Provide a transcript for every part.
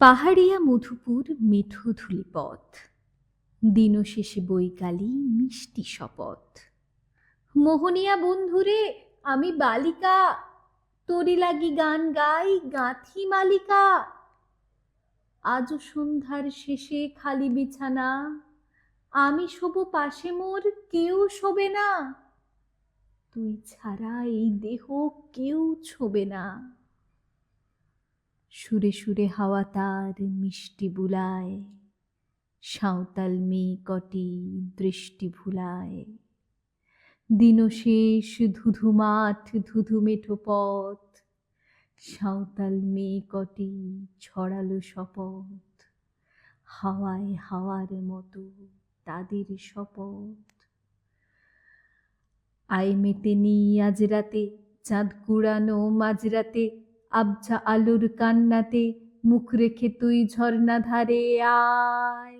পাহাড়িয়া মধুপুর মেঠো ধূলিপথ, দিনশেষে বৈকালী মিষ্টি শপথ। মোহনিয়া বন্ধুরে আমি বালিকা, তোরি লাগি গান গাই গাঁথি মালিকা। আজও সন্ধ্যার শেষে খালি বিছানা, আমি শোবো পাশে মোর কেউ শোবে না। তুই ছাড়া এই দেহ কেউ ছোবে না। সুরে সুরে হাওয়া তার মিষ্টি বুলায়, সাঁওতাল মেয়ে কটি দৃষ্টি ভুলায়। দিনশেষ ধুধু মাঠ ধুধু মেঠো পথ, সাঁওতাল মেয়ে কটি ছড়ালো শপথ। হাওয়ায় হাওয়ার মতো তাদের শপথ। আয় মেতে নি আজ রাতে, চাঁদ কুড়ানো মাঝরাতে, আবছা আলোর কান্নাতে মুখ রেখে তুই ঝর্ণা ধারে আয়।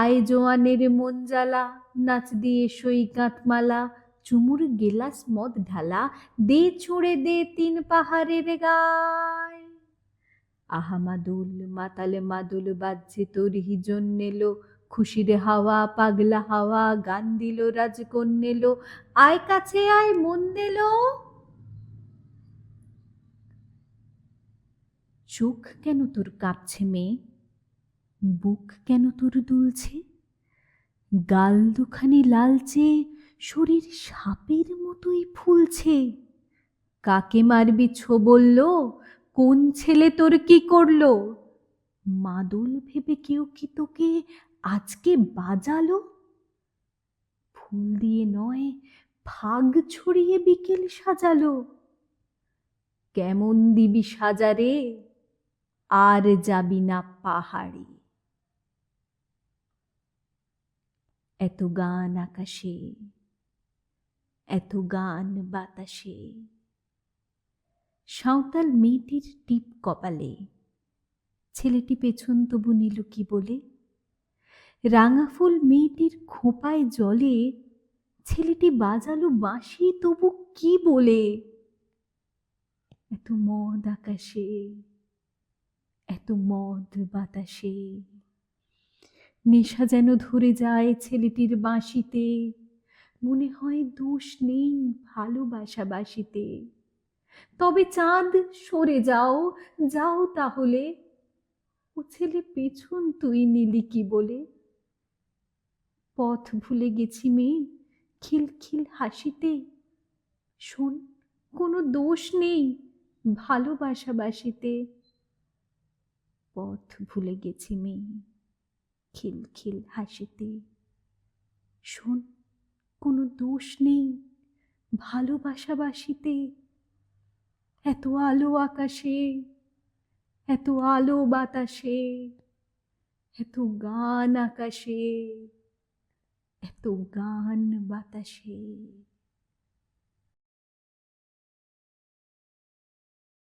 আয় জোয়ানের মন জ্বালা, নাচ দিয়ে সই কাঁঠমালা, চুমুর গেলাস মদ ঢালা, দে ছুঁড়ে দে তিন পাহাড়ের গায়। আহা মাদুল মাতালে মাদুল বাজছে তোর হিজন নেলো, খুশির হাওয়া পাগলা হাওয়া গান দিল রাজকন্যেলো। আয় কাছে আয় মন দিলো। চোখ কেন তোর কাঁপছে মেয়ে, বুক কেন তোর দুলছে? গাল দুখানি লালচে, শরীর সাপের মতোই ফুলছে। কাকে মারবি ছো বলল, কোন ছেলে তোর কি করলো? মাদল ভেবে কেউ কি তোকে আজকে বাজালো? ফুল দিয়ে নয়, ফাগ ছড়িয়ে বিকেল সাজালো। কেমন দিবি সাজারে, আর যাবি না পাহাড়ে। এত গান আকাশে, এত গান বাতাসে। সাঁওতাল মেয়েটির টিপ কপালে, ছেলেটি পেছন তবু নিল কি বলে? রাঙা ফুল মেয়েটির খোঁপায় জলে, ছেলেটি বাজালো বাঁশি তবু কি বলে? এত মদ আকাশে, এত মদ বাতাসে। নেশা যেন ধরে যায় ছেলেটির বাঁশিতে, মনে হয় দোষ নেই ভালোবাসা বাসিতে। তবে চাঁদ সরে যাও, যাও তাহলে। ও ছেলে পেছন তুই নিলি কি বলে? পথ ভুলে গেছি মেয়ে খিলখিল হাসিতে। শোন, কোনো দোষ নেই ভালোবাসা বাসিতে। পথ ভুলে গেছি মেয়ে খিলখিল হাসিতে। শোন, কোনো দোষ নেই ভালোবাসা বাসিতে। এত আলো আকাশে, এত আলো বাতাসে, এত গান আকাশে, এত গান বাতাসে।